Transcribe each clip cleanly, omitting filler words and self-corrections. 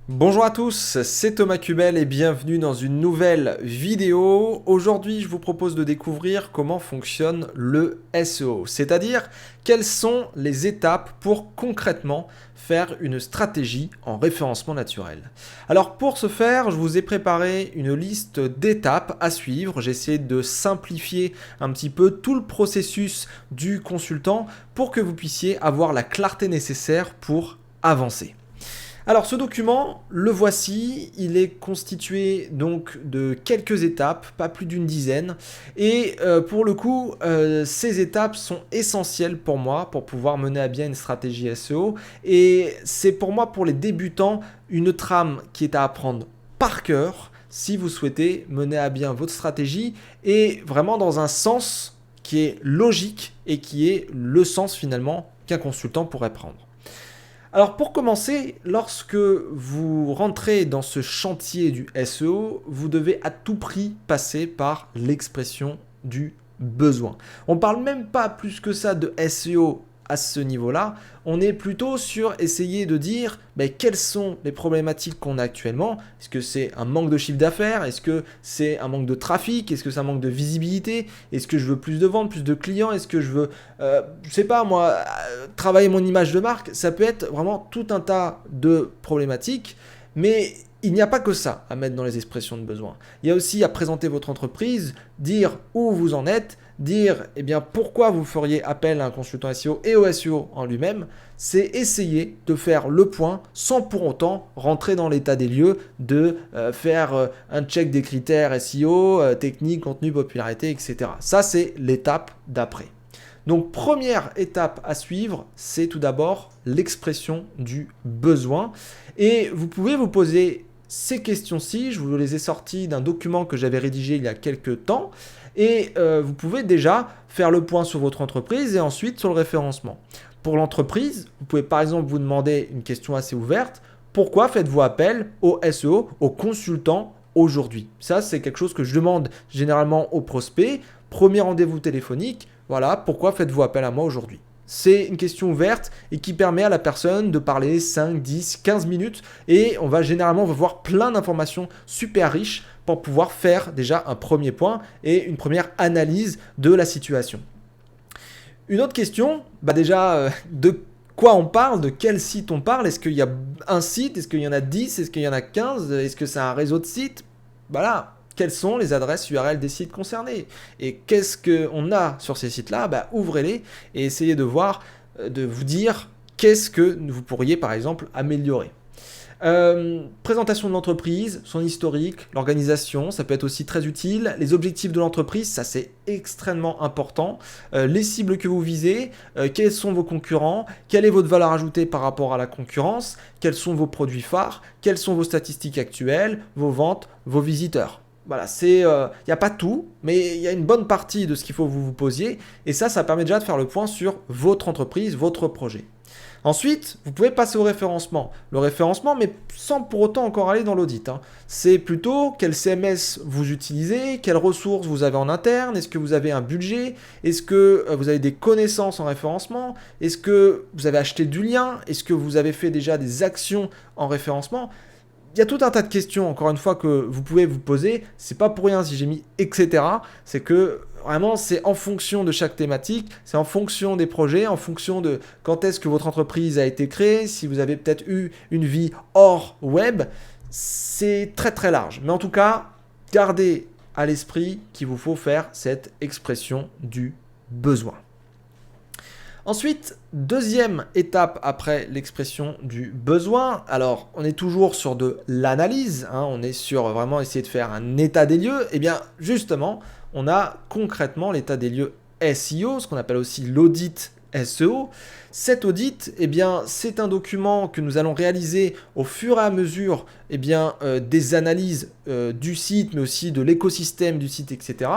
Bonjour à tous, c'est Thomas Cubel et bienvenue dans une nouvelle vidéo. Aujourd'hui, je vous propose de découvrir comment fonctionne le SEO, c'est-à-dire quelles sont les étapes pour concrètement faire une stratégie en référencement naturel. Alors pour ce faire, je vous ai préparé une liste d'étapes à suivre. J'ai essayé de simplifier un petit peu tout le processus du consultant pour que vous puissiez avoir la clarté nécessaire pour avancer. Alors ce document, le voici, il est constitué donc de quelques étapes, pas plus d'une dizaine, et pour le coup, ces étapes sont essentielles pour moi pour pouvoir mener à bien une stratégie SEO, et c'est pour moi, pour les débutants, une trame qui est à apprendre par cœur si vous souhaitez mener à bien votre stratégie, et vraiment dans un sens qui est logique et qui est le sens finalement qu'un consultant pourrait prendre. Alors pour commencer, lorsque vous rentrez dans ce chantier du SEO, vous devez à tout prix passer par l'expression du besoin. On ne parle même pas plus que ça de SEO à ce niveau-là, on est plutôt sur essayer de dire quelles sont les problématiques qu'on a actuellement. Est-ce que c'est un manque de chiffre d'affaires? Est-ce que c'est un manque de trafic? Est-ce que c'est un manque de visibilité? Est-ce que je veux plus de ventes, plus de clients? Est-ce que je veux, je sais pas moi, travailler mon image de marque? Ça peut être vraiment tout un tas de problématiques, mais il n'y a pas que ça à mettre dans les expressions de besoin. Il y a aussi à présenter votre entreprise, dire où vous en êtes, dire pourquoi vous feriez appel à un consultant SEO et au SEO en lui-même. C'est essayer de faire le point sans pour autant rentrer dans l'état des lieux de faire un check des critères SEO, technique, contenu, popularité, etc. Ça, c'est l'étape d'après. Donc première étape à suivre, c'est tout d'abord l'expression du besoin. Et vous pouvez vous poser ces questions-ci, je vous les ai sorties d'un document que j'avais rédigé il y a quelques temps. Et vous pouvez déjà faire le point sur votre entreprise et ensuite sur le référencement. Pour l'entreprise, vous pouvez par exemple vous demander une question assez ouverte. Pourquoi faites-vous appel au SEO, aux consultants aujourd'hui? Ça, c'est quelque chose que je demande généralement aux prospects. Premier rendez-vous téléphonique, voilà, pourquoi faites-vous appel à moi aujourd'hui? C'est une question ouverte et qui permet à la personne de parler 5, 10, 15 minutes et on va généralement voir plein d'informations super riches pour pouvoir faire déjà un premier point et une première analyse de la situation. Une autre question, de quoi on parle, de quel site on parle? Est-ce qu'il y a un site? Est-ce qu'il y en a 10? Est-ce qu'il y en a 15? Est-ce que c'est un réseau de sites? Voilà, quelles sont les adresses URL des sites concernés? Et qu'est-ce qu'on a sur ces sites-là? Ouvrez-les et essayez de voir, de vous dire qu'est-ce que vous pourriez par exemple améliorer. Présentation de l'entreprise, son historique, l'organisation, ça peut être aussi très utile. Les objectifs de l'entreprise, ça c'est extrêmement important. Les cibles que vous visez, quels sont vos concurrents, quelle est votre valeur ajoutée par rapport à la concurrence, quels sont vos produits phares, quelles sont vos statistiques actuelles, vos ventes, vos visiteurs. Voilà, il n'y a pas tout, mais il y a une bonne partie de ce qu'il faut que vous vous posiez. Et ça permet déjà de faire le point sur votre entreprise, votre projet. Ensuite, vous pouvez passer au référencement. Le référencement, mais sans pour autant encore aller dans l'audit. C'est plutôt quel CMS vous utilisez, quelles ressources vous avez en interne, est-ce que vous avez un budget, est-ce que vous avez des connaissances en référencement, est-ce que vous avez acheté du lien, est-ce que vous avez fait déjà des actions en référencement. Il y a tout un tas de questions, encore une fois, que vous pouvez vous poser. C'est pas pour rien si j'ai mis etc. C'est que vraiment, c'est en fonction de chaque thématique, c'est en fonction des projets, en fonction de quand est-ce que votre entreprise a été créée, si vous avez peut-être eu une vie hors web. C'est très très large. Mais en tout cas, gardez à l'esprit qu'il vous faut faire cette expression du besoin. Ensuite, deuxième étape après l'expression du besoin. Alors, on est toujours sur de l'analyse, on est sur vraiment essayer de faire un état des lieux. Et bien, justement, on a concrètement l'état des lieux SEO, ce qu'on appelle aussi l'audit SEO. Cet audit, c'est un document que nous allons réaliser au fur et à mesure des analyses du site, mais aussi de l'écosystème du site, etc.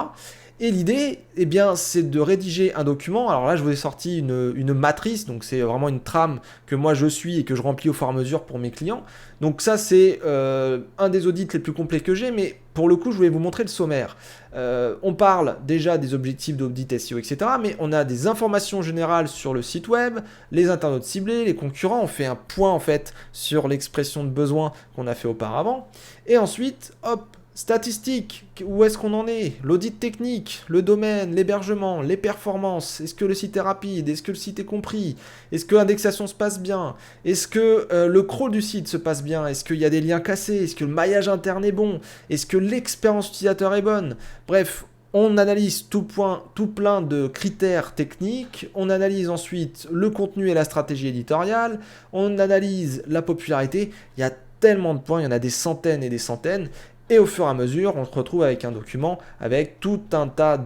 Et l'idée, eh bien, c'est de rédiger un document. Alors là, je vous ai sorti une matrice, donc c'est vraiment une trame que moi je suis et que je remplis au fur et à mesure pour mes clients. Donc ça, c'est un des audits les plus complets que j'ai, mais pour le coup, je voulais vous montrer le sommaire. On parle déjà des objectifs d'audit SEO, etc., mais on a des informations générales sur le site web, les internautes ciblés, les concurrents. On fait un point en fait sur l'expression de besoin qu'on a fait auparavant. Et ensuite, hop, statistiques, où est-ce qu'on en est? L'audit technique, le domaine, l'hébergement, les performances, est-ce que le site est rapide? Est-ce que le site est compris? Est-ce que l'indexation se passe bien? Est-ce que le crawl du site se passe bien? Est-ce qu'il y a des liens cassés? Est-ce que le maillage interne est bon? Est-ce que l'expérience utilisateur est bonne? Bref, on analyse tout plein de critères techniques, on analyse ensuite le contenu et la stratégie éditoriale, on analyse la popularité, il y a tellement de points, il y en a des centaines et des centaines, et au fur et à mesure, on se retrouve avec un document avec tout un tas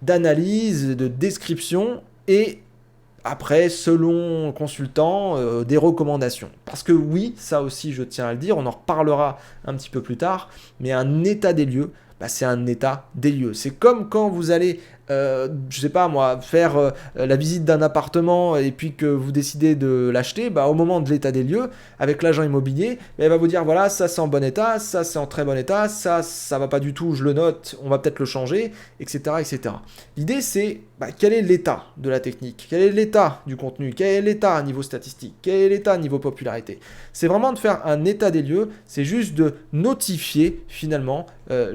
d'analyses, de descriptions, et après, selon le consultant, des recommandations. Parce que oui, ça aussi je tiens à le dire, on en reparlera un petit peu plus tard, mais un état des lieux, c'est un état des lieux. C'est comme quand vous allez, je sais pas moi, faire la visite d'un appartement et puis que vous décidez de l'acheter, au moment de l'état des lieux, avec l'agent immobilier, il va vous dire voilà, ça c'est en bon état, ça c'est en très bon état, ça va pas du tout, je le note, on va peut-être le changer, etc. etc. L'idée c'est quel est l'état de la technique, quel est l'état du contenu, quel est l'état à niveau statistique, quel est l'état à niveau popularité. C'est vraiment de faire un état des lieux, c'est juste de notifier finalement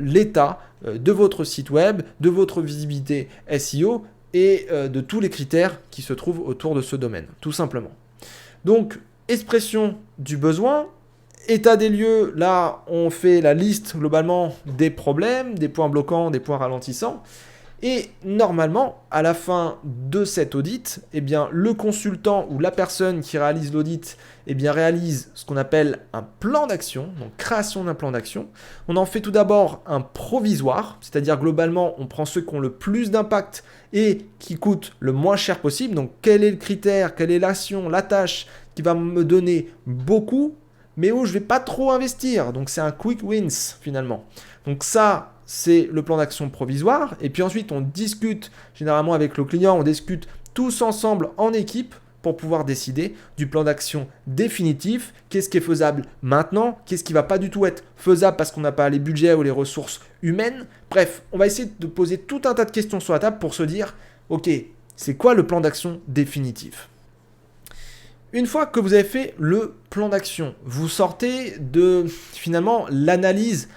l'état de votre site web, de votre visibilité SEO et de tous les critères qui se trouvent autour de ce domaine, tout simplement. Donc, expression du besoin, état des lieux, là, on fait la liste globalement des problèmes, des points bloquants, des points ralentissants. Et normalement, à la fin de cet audit, le consultant ou la personne qui réalise l'audit réalise ce qu'on appelle un plan d'action, donc création d'un plan d'action. On en fait tout d'abord un provisoire, c'est-à-dire globalement, on prend ceux qui ont le plus d'impact et qui coûtent le moins cher possible. Donc quel est le critère, quelle est l'action, la tâche qui va me donner beaucoup, mais où je ne vais pas trop investir. Donc c'est un quick wins finalement. Donc ça, c'est le plan d'action provisoire. Et puis ensuite, on discute généralement avec le client, on discute tous ensemble en équipe pour pouvoir décider du plan d'action définitif. Qu'est-ce qui est faisable maintenant? Qu'est-ce qui ne va pas du tout être faisable parce qu'on n'a pas les budgets ou les ressources humaines? Bref, on va essayer de poser tout un tas de questions sur la table pour se dire, ok, c'est quoi le plan d'action définitif? Une fois que vous avez fait le plan d'action, vous sortez de finalement l'analyse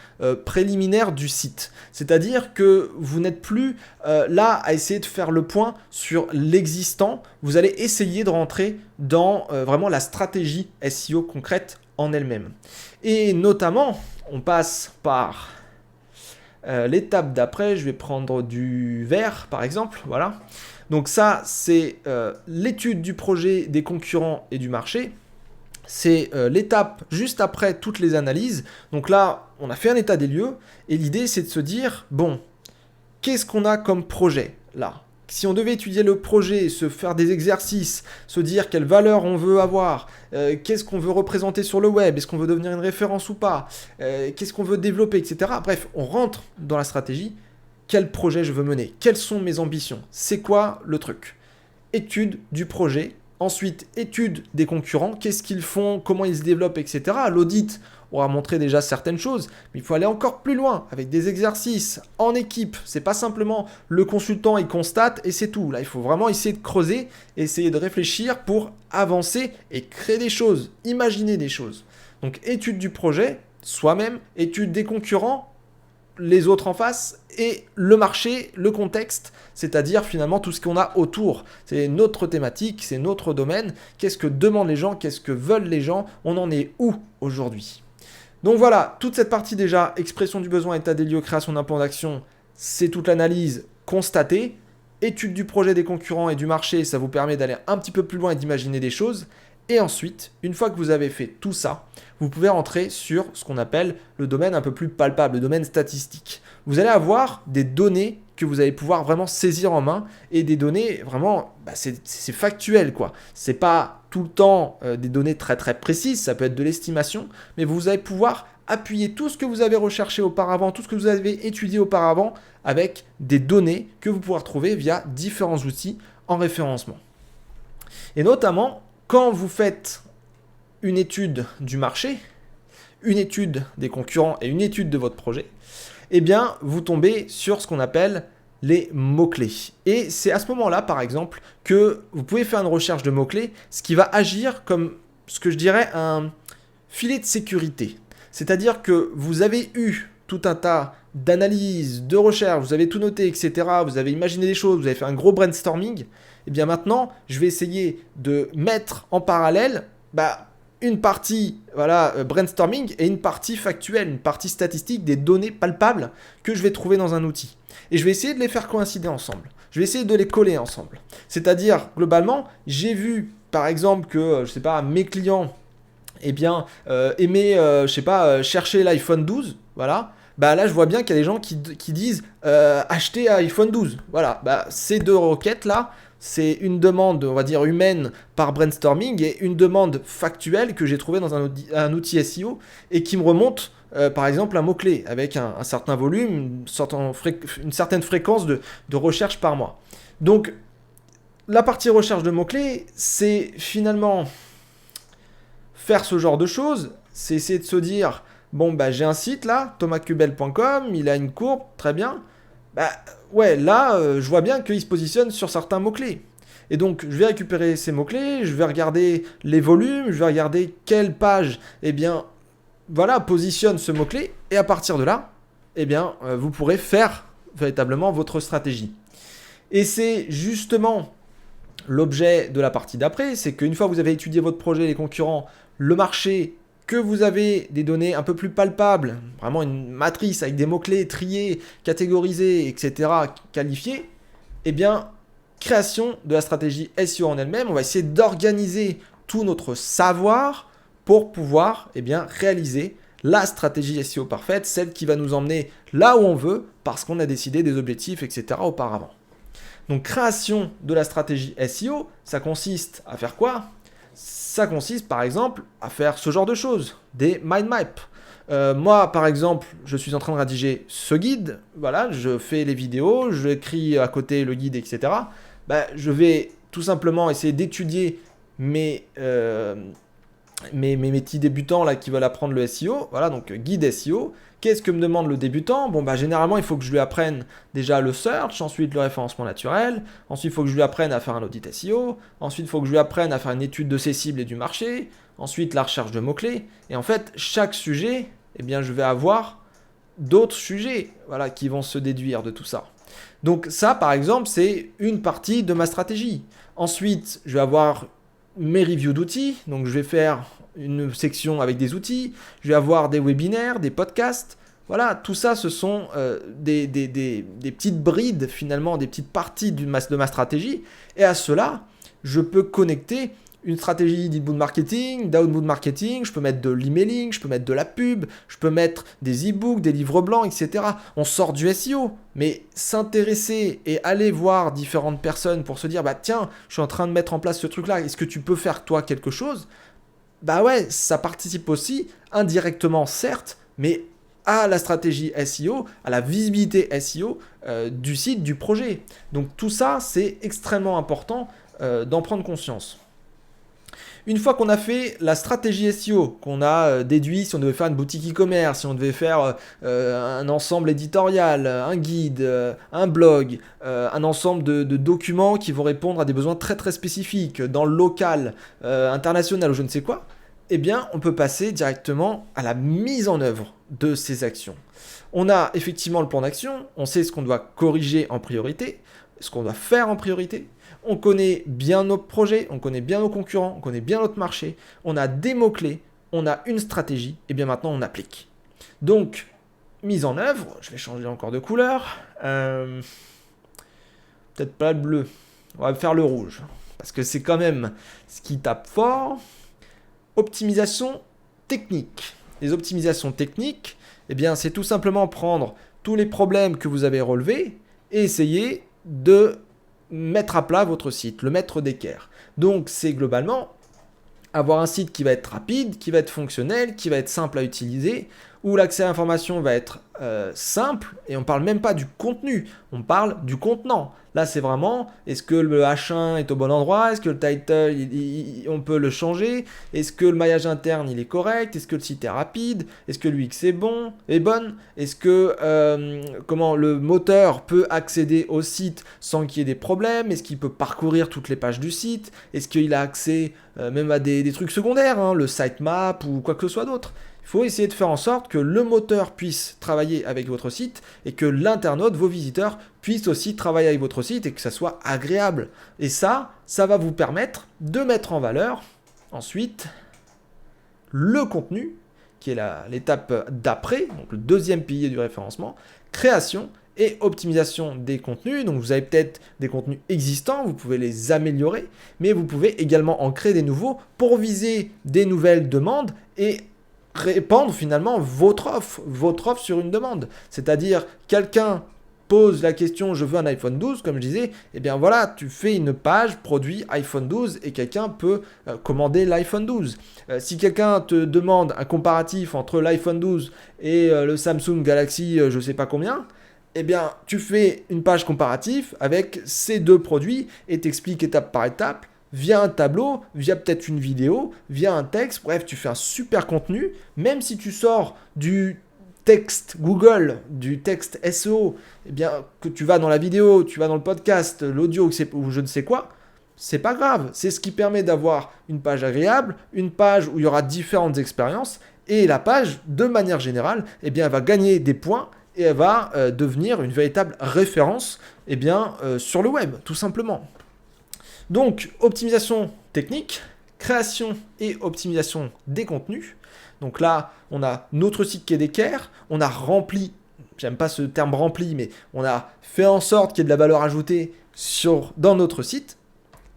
préliminaire du site. C'est-à-dire que vous n'êtes plus là à essayer de faire le point sur l'existant. Vous allez essayer de rentrer dans vraiment la stratégie SEO concrète en elle-même. Et notamment, on passe par l'étape d'après. Je vais prendre du vert par exemple. Voilà. Donc ça, c'est l'étude du projet, des concurrents et du marché. C'est l'étape juste après toutes les analyses. Donc là, on a fait un état des lieux. Et l'idée, c'est de se dire, bon, qu'est-ce qu'on a comme projet là? Si on devait étudier le projet, se faire des exercices, se dire quelle valeur on veut avoir, qu'est-ce qu'on veut représenter sur le web, est-ce qu'on veut devenir une référence ou pas, qu'est-ce qu'on veut développer, etc. Bref, on rentre dans la stratégie. Quel projet je veux mener? Quelles sont mes ambitions? C'est quoi le truc? Étude du projet, ensuite étude des concurrents, qu'est-ce qu'ils font, comment ils se développent, etc. L'audit aura montré déjà certaines choses, mais il faut aller encore plus loin avec des exercices en équipe. C'est pas simplement le consultant il constate et c'est tout. Là, il faut vraiment essayer de creuser, essayer de réfléchir pour avancer et créer des choses, imaginer des choses. Donc étude du projet, soi-même, étude des concurrents, les autres en face et le marché, le contexte, c'est-à-dire finalement tout ce qu'on a autour. C'est notre thématique, c'est notre domaine. Qu'est-ce que demandent les gens? Qu'est-ce que veulent les gens? On en est où aujourd'hui? Donc voilà, toute cette partie déjà, expression du besoin, état des lieux, création d'un plan d'action, c'est toute l'analyse constatée. Étude du projet des concurrents et du marché, ça vous permet d'aller un petit peu plus loin et d'imaginer des choses. Et ensuite, une fois que vous avez fait tout ça, vous pouvez rentrer sur ce qu'on appelle le domaine un peu plus palpable, le domaine statistique. Vous allez avoir des données que vous allez pouvoir vraiment saisir en main et des données vraiment, c'est factuel quoi. C'est pas tout le temps des données très très précises, ça peut être de l'estimation, mais vous allez pouvoir appuyer tout ce que vous avez recherché auparavant, tout ce que vous avez étudié auparavant avec des données que vous pourrez retrouver via différents outils en référencement. Et notamment, quand vous faites une étude du marché, une étude des concurrents et une étude de votre projet, eh bien, vous tombez sur ce qu'on appelle les mots-clés. Et c'est à ce moment-là, par exemple, que vous pouvez faire une recherche de mots-clés, ce qui va agir comme ce que je dirais un filet de sécurité. C'est-à-dire que vous avez eu tout un tas d'analyses, de recherches, vous avez tout noté, etc. Vous avez imaginé des choses, vous avez fait un gros brainstorming. Et bien maintenant, je vais essayer de mettre en parallèle une partie brainstorming et une partie factuelle, une partie statistique des données palpables que je vais trouver dans un outil. Et je vais essayer de les faire coïncider ensemble. Je vais essayer de les coller ensemble. C'est-à-dire, globalement, j'ai vu, par exemple, que, mes clients aimaient, chercher l'iPhone 12, voilà. Là, je vois bien qu'il y a des gens qui disent acheter iPhone 12. Voilà, ces deux requêtes-là, c'est une demande, on va dire, humaine par brainstorming et une demande factuelle que j'ai trouvée dans un outil SEO et qui me remonte, par exemple, un mot-clé avec un certain volume, une certaine fréquence de recherche par mois. Donc, la partie recherche de mots-clés, c'est finalement faire ce genre de choses, c'est essayer de se dire, j'ai un site là, thomascubel.com, il a une courbe, très bien. Je vois bien qu'il se positionne sur certains mots-clés. Et donc, je vais récupérer ces mots-clés, je vais regarder les volumes, je vais regarder quelle page, positionne ce mot-clé. Et à partir de là, vous pourrez faire véritablement votre stratégie. Et c'est justement l'objet de la partie d'après, c'est qu'une fois que vous avez étudié votre projet, les concurrents, le marché, que vous avez des données un peu plus palpables, vraiment une matrice avec des mots-clés triés, catégorisés, etc., qualifiés, création de la stratégie SEO en elle-même, on va essayer d'organiser tout notre savoir pour pouvoir réaliser la stratégie SEO parfaite, celle qui va nous emmener là où on veut, parce qu'on a décidé des objectifs, etc. auparavant. Donc, création de la stratégie SEO, ça consiste à faire quoi ? Ça consiste par exemple à faire ce genre de choses, des mind maps. Moi par exemple, je suis en train de rédiger ce guide, voilà, je fais les vidéos, j'écris à côté le guide, etc. Je vais tout simplement essayer d'étudier mes petits débutants là qui veulent apprendre le SEO, voilà, donc guide SEO. Qu'est-ce que me demande le débutant ? Généralement, il faut que je lui apprenne déjà le search, ensuite le référencement naturel, ensuite il faut que je lui apprenne à faire un audit SEO, ensuite il faut que je lui apprenne à faire une étude de ses cibles et du marché, ensuite la recherche de mots-clés. Et en fait, chaque sujet, je vais avoir d'autres sujets qui vont se déduire de tout ça. Donc ça, par exemple, c'est une partie de ma stratégie. Ensuite, je vais avoir mes reviews d'outils, donc je vais faire une section avec des outils, je vais avoir des webinaires, des podcasts, voilà, tout ça ce sont des petites brides finalement, des petites parties de ma stratégie, et à cela, je peux connecter une stratégie d'inbound marketing, d'outbound marketing, je peux mettre de l'emailing, je peux mettre de la pub, je peux mettre des e-books, des livres blancs, etc. On sort du SEO, mais s'intéresser et aller voir différentes personnes pour se dire, tiens, je suis en train de mettre en place ce truc-là, est-ce que tu peux faire toi quelque chose ? Ça participe aussi, indirectement certes, mais à la stratégie SEO, à la visibilité SEO du site, du projet. Donc tout ça, c'est extrêmement important d'en prendre conscience. Une fois qu'on a fait la stratégie SEO, qu'on a déduit si on devait faire une boutique e-commerce, si on devait faire un ensemble éditorial, un guide, un blog, un ensemble de documents qui vont répondre à des besoins très très spécifiques dans le local, international ou je ne sais quoi, on peut passer directement à la mise en œuvre de ces actions. On a effectivement le plan d'action, on sait ce qu'on doit corriger en priorité, ce qu'on doit faire en priorité. On connaît bien nos projets, on connaît bien nos concurrents, on connaît bien notre marché, on a des mots-clés, on a une stratégie, et bien maintenant on applique. Donc, mise en œuvre, je vais changer encore de couleur, peut-être pas le bleu, on va faire le rouge. parce que c'est quand même ce qui tape fort. Optimisation technique. Les optimisations techniques, eh bien, c'est tout simplement prendre tous les problèmes que vous avez relevés et essayer de mettre à plat votre site, le mettre d'équerre. Donc, c'est globalement avoir un site qui va être rapide, qui va être fonctionnel, qui va être simple à utiliser, où l'accès à l'information va être simple, et on ne parle même pas du contenu, on parle du contenant. Là, c'est vraiment, est-ce que le H1 est au bon endroit? Est-ce que le title, on peut le changer? Est-ce que le maillage interne, il est correct? Est-ce que le site est rapide? Est-ce que l'UX est bonne? Est-ce que comment le moteur peut accéder au site sans qu'il y ait des problèmes? Est-ce qu'il peut parcourir toutes les pages du site? Est-ce qu'il a accès même à des trucs secondaires, hein, le sitemap ou quoi que ce soit d'autre? Il faut essayer de faire en sorte que le moteur puisse travailler avec votre site et que l'internaute, vos visiteurs, puissent aussi travailler avec votre site et que ça soit agréable. Et ça va vous permettre de mettre en valeur ensuite le contenu, qui est l'étape d'après, donc le deuxième pilier du référencement, création et optimisation des contenus. Donc vous avez peut-être des contenus existants, vous pouvez les améliorer, mais vous pouvez également en créer des nouveaux pour viser des nouvelles demandes et répandre finalement votre offre sur une demande. C'est-à-dire, quelqu'un pose la question « je veux un iPhone 12 », comme je disais, et bien voilà, tu fais une page produit iPhone 12 et quelqu'un peut commander l'iPhone 12. Si quelqu'un te demande un comparatif entre l'iPhone 12 et le Samsung Galaxy je sais pas combien, eh bien tu fais une page comparatif avec ces deux produits et t'expliques étape par étape via un tableau, via peut-être une vidéo, via un texte. Bref, tu fais un super contenu, même si tu sors du texte Google, du texte SEO, eh bien, que tu vas dans la vidéo, tu vas dans le podcast, l'audio ou je ne sais quoi, c'est pas grave. C'est ce qui permet d'avoir une page agréable, une page où il y aura différentes expériences, et la page, de manière générale, eh bien, elle va gagner des points et elle va devenir une véritable référence eh bien, sur le web, tout simplement. Donc, optimisation technique, création et optimisation des contenus. Donc là, on a notre site qui est d'équerre, on a rempli, j'aime pas ce terme rempli, mais on a fait en sorte qu'il y ait de la valeur ajoutée dans notre site.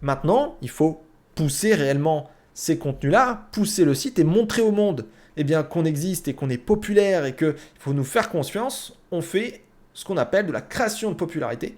Maintenant, il faut pousser réellement ces contenus-là, pousser le site et montrer au monde eh bien, qu'on existe et qu'on est populaire et qu'il faut nous faire confiance. On fait ce qu'on appelle de la création de popularité.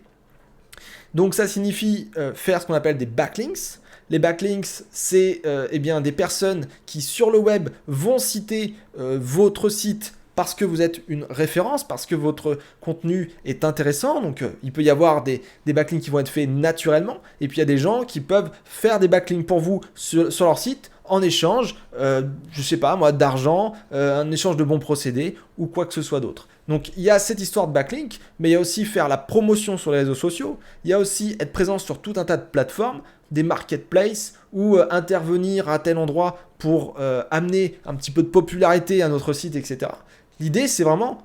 Donc ça signifie faire ce qu'on appelle des backlinks. Les backlinks, c'est eh bien, des personnes qui sur le web vont citer votre site parce que vous êtes une référence, parce que votre contenu est intéressant. Donc il peut y avoir des backlinks qui vont être faits naturellement. Et puis il y a des gens qui peuvent faire des backlinks pour vous sur leur site en échange, je sais pas moi, d'argent, un échange de bons procédés ou quoi que ce soit d'autre. Donc il y a cette histoire de backlink, mais il y a aussi faire la promotion sur les réseaux sociaux, il y a aussi être présent sur tout un tas de plateformes, des marketplaces, ou intervenir à tel endroit pour amener un petit peu de popularité à notre site, etc. L'idée, c'est vraiment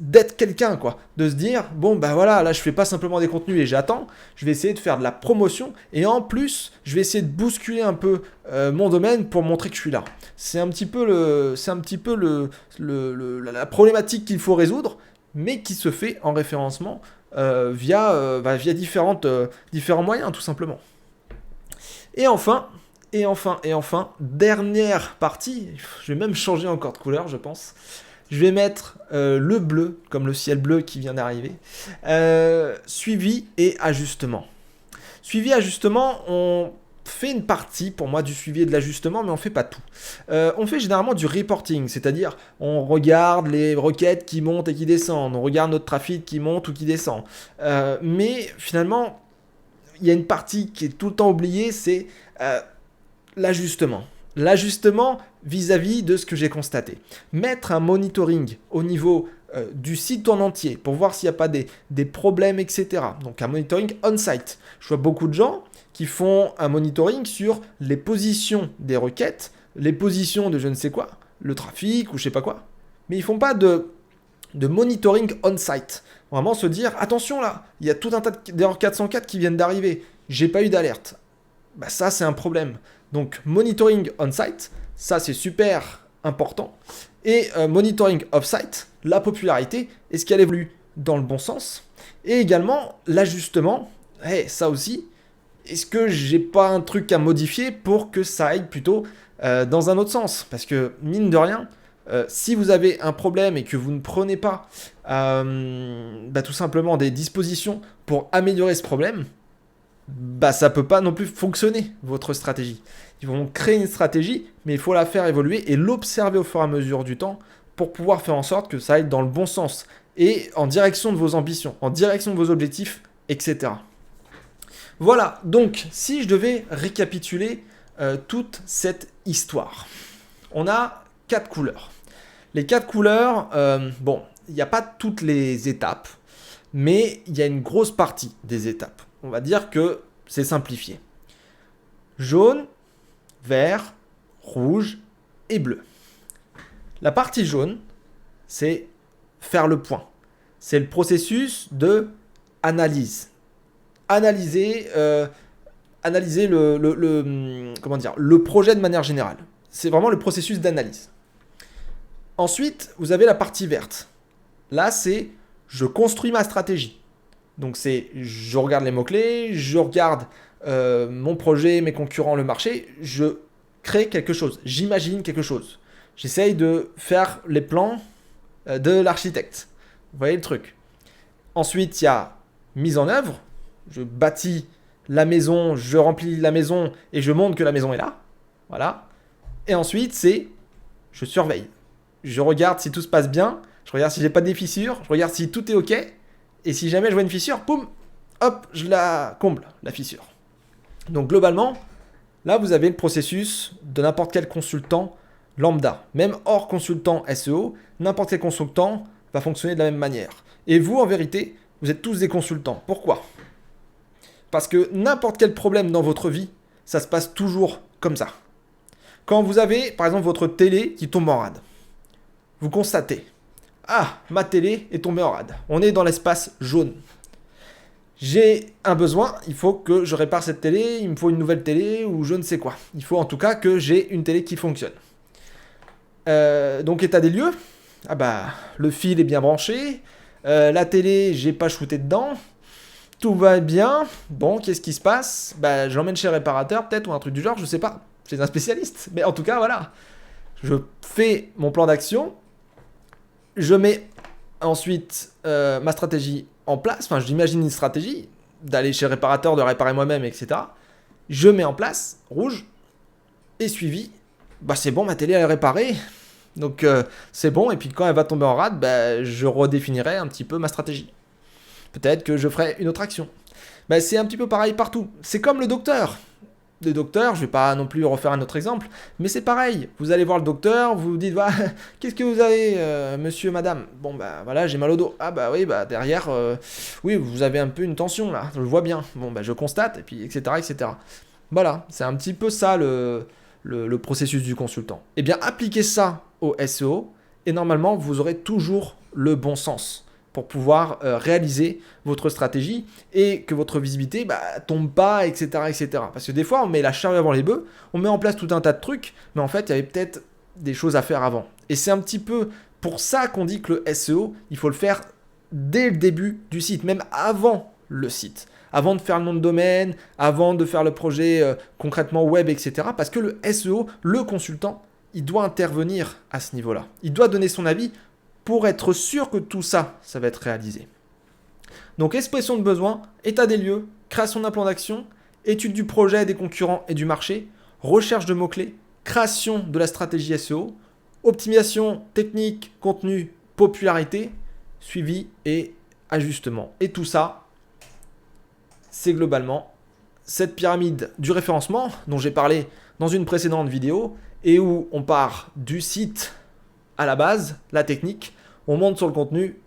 d'être quelqu'un, quoi, de se dire, bon, bah voilà, là, je fais pas simplement des contenus et j'attends, je vais essayer de faire de la promotion, et en plus, je vais essayer de bousculer un peu mon domaine pour montrer que je suis là. C'est un petit peu la problématique qu'il faut résoudre, mais qui se fait en référencement via différents moyens, tout simplement. Et enfin, dernière partie, je vais même changer encore de couleur, je pense. Je vais mettre le bleu, comme le ciel bleu qui vient d'arriver. Suivi et ajustement. Suivi et ajustement, on fait une partie, pour moi, du suivi et de l'ajustement, mais on ne fait pas tout. On fait généralement du reporting, c'est-à-dire on regarde les requêtes qui montent et qui descendent, on regarde notre trafic qui monte ou qui descend. Mais finalement, il y a une partie qui est tout le temps oubliée, c'est l'ajustement. L'ajustement vis-à-vis de ce que j'ai constaté. Mettre un monitoring au niveau du site en entier pour voir s'il n'y a pas des problèmes, etc. Donc un monitoring on-site. Je vois beaucoup de gens qui font un monitoring sur les positions des requêtes, les positions de je ne sais quoi, le trafic ou je sais pas quoi. Mais ils font pas de monitoring on-site. Vraiment se dire, attention là, il y a tout un tas d'erreurs 404 qui viennent d'arriver. J'ai pas eu d'alerte. Bah ça, c'est un problème. Donc, monitoring on-site, ça, c'est super important. Et monitoring off-site, la popularité, est-ce qu'elle évolue dans le bon sens? Et également, l'ajustement, ça aussi, est-ce que j'ai pas un truc à modifier pour que ça aille plutôt dans un autre sens? Parce que mine de rien, si vous avez un problème et que vous ne prenez pas tout simplement des dispositions pour améliorer ce problème, ça peut pas non plus fonctionner votre stratégie. Ils vont créer une stratégie, mais il faut la faire évoluer et l'observer au fur et à mesure du temps pour pouvoir faire en sorte que ça aille dans le bon sens et en direction de vos ambitions, en direction de vos objectifs, etc. Voilà, donc si je devais récapituler toute cette histoire, on a 4 couleurs. Les 4 couleurs, il n'y a pas toutes les étapes, mais il y a une grosse partie des étapes. On va dire que c'est simplifié. Jaune, vert, rouge et bleu. La partie jaune, c'est faire le point. C'est le processus de analyse. Analyser le projet de manière générale. C'est vraiment le processus d'analyse. Ensuite, vous avez la partie verte. Là, c'est je construis ma stratégie. Donc c'est je regarde les mots-clés, je regarde mon projet, mes concurrents, le marché, je crée quelque chose, j'imagine quelque chose. J'essaye de faire les plans de l'architecte. Vous voyez le truc. Ensuite, il y a mise en œuvre. Je bâtis la maison, je remplis la maison et je montre que la maison est là. Voilà. Et ensuite, c'est je surveille. Je regarde si tout se passe bien, je regarde si j'ai pas des fissures, je regarde si tout est OK. Et si jamais je vois une fissure, poum, hop, je la comble, la fissure. Donc globalement, là, vous avez le processus de n'importe quel consultant lambda. Même hors consultant SEO, n'importe quel consultant va fonctionner de la même manière. Et vous, en vérité, vous êtes tous des consultants. Pourquoi ? Parce que n'importe quel problème dans votre vie, ça se passe toujours comme ça. Quand vous avez, par exemple, votre télé qui tombe en rade, vous constatez, ah, ma télé est tombée en rade. On est dans l'espace jaune. J'ai un besoin, il faut que je répare cette télé, il me faut une nouvelle télé ou je ne sais quoi. Il faut en tout cas que j'ai une télé qui fonctionne. Donc état des lieux, le fil est bien branché, la télé, j'ai pas shooté dedans, tout va bien. Bon, qu'est-ce qui se passe ? Je l'emmène chez le réparateur peut-être ou un truc du genre, je sais pas. C'est un spécialiste. Mais en tout cas, voilà. Je fais mon plan d'action. Je mets ensuite ma stratégie en place. Enfin, j'imagine une stratégie d'aller chez le réparateur, de réparer moi-même, etc. Je mets en place, rouge, et suivi. C'est bon, ma télé elle est réparée. Donc c'est bon. Et puis quand elle va tomber en rade, je redéfinirai un petit peu ma stratégie. Peut-être que je ferai une autre action. C'est un petit peu pareil partout. C'est comme le docteur. Le docteur, je vais pas non plus refaire un autre exemple, mais c'est pareil. Vous allez voir le docteur, vous vous dites, qu'est-ce que vous avez, monsieur, madame ? Bon, voilà, j'ai mal au dos. Ah oui, derrière, oui, vous avez un peu une tension là, je le vois bien. Bon, je constate, et puis, etc., etc. Voilà, c'est un petit peu ça le processus du consultant. Eh bien, appliquez ça au SEO, et normalement, vous aurez toujours le bon sens pour pouvoir réaliser votre stratégie et que votre visibilité tombe pas, etc., etc. Parce que des fois, on met la charrue avant les bœufs, on met en place tout un tas de trucs, mais en fait, il y avait peut-être des choses à faire avant. Et c'est un petit peu pour ça qu'on dit que le SEO, il faut le faire dès le début du site, même avant le site. Avant de faire le nom de domaine, avant de faire le projet concrètement web, etc. Parce que le SEO, le consultant, il doit intervenir à ce niveau-là. Il doit donner son avis pour être sûr que tout ça, ça va être réalisé. Donc expression de besoin, état des lieux, création d'un plan d'action, étude du projet, des concurrents et du marché, recherche de mots-clés, création de la stratégie SEO, optimisation technique, contenu, popularité, suivi et ajustement. Et tout ça, c'est globalement cette pyramide du référencement dont j'ai parlé dans une précédente vidéo et où on part du site à la base, la technique, on monte sur le contenu,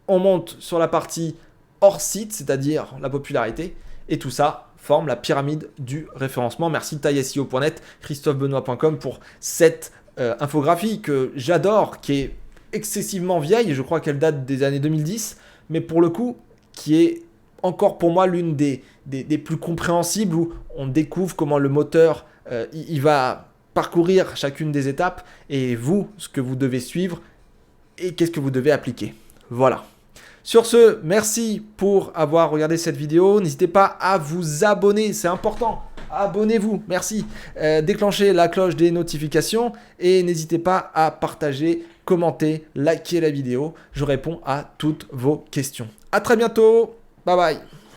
on monte sur la partie hors site, c'est-à-dire la popularité, et tout ça forme la pyramide du référencement. Merci taillesio.net, christophebenoît.com pour cette infographie que j'adore, qui est excessivement vieille, je crois qu'elle date des années 2010, mais pour le coup, qui est encore pour moi l'une des plus compréhensibles, où on découvre comment le moteur il va parcourir chacune des étapes et vous, ce que vous devez suivre et qu'est-ce que vous devez appliquer. Voilà. Sur ce, merci pour avoir regardé cette vidéo. N'hésitez pas à vous abonner, c'est important. Abonnez-vous, merci. Déclenchez la cloche des notifications et n'hésitez pas à partager, commenter, liker la vidéo. Je réponds à toutes vos questions. À très bientôt. Bye bye.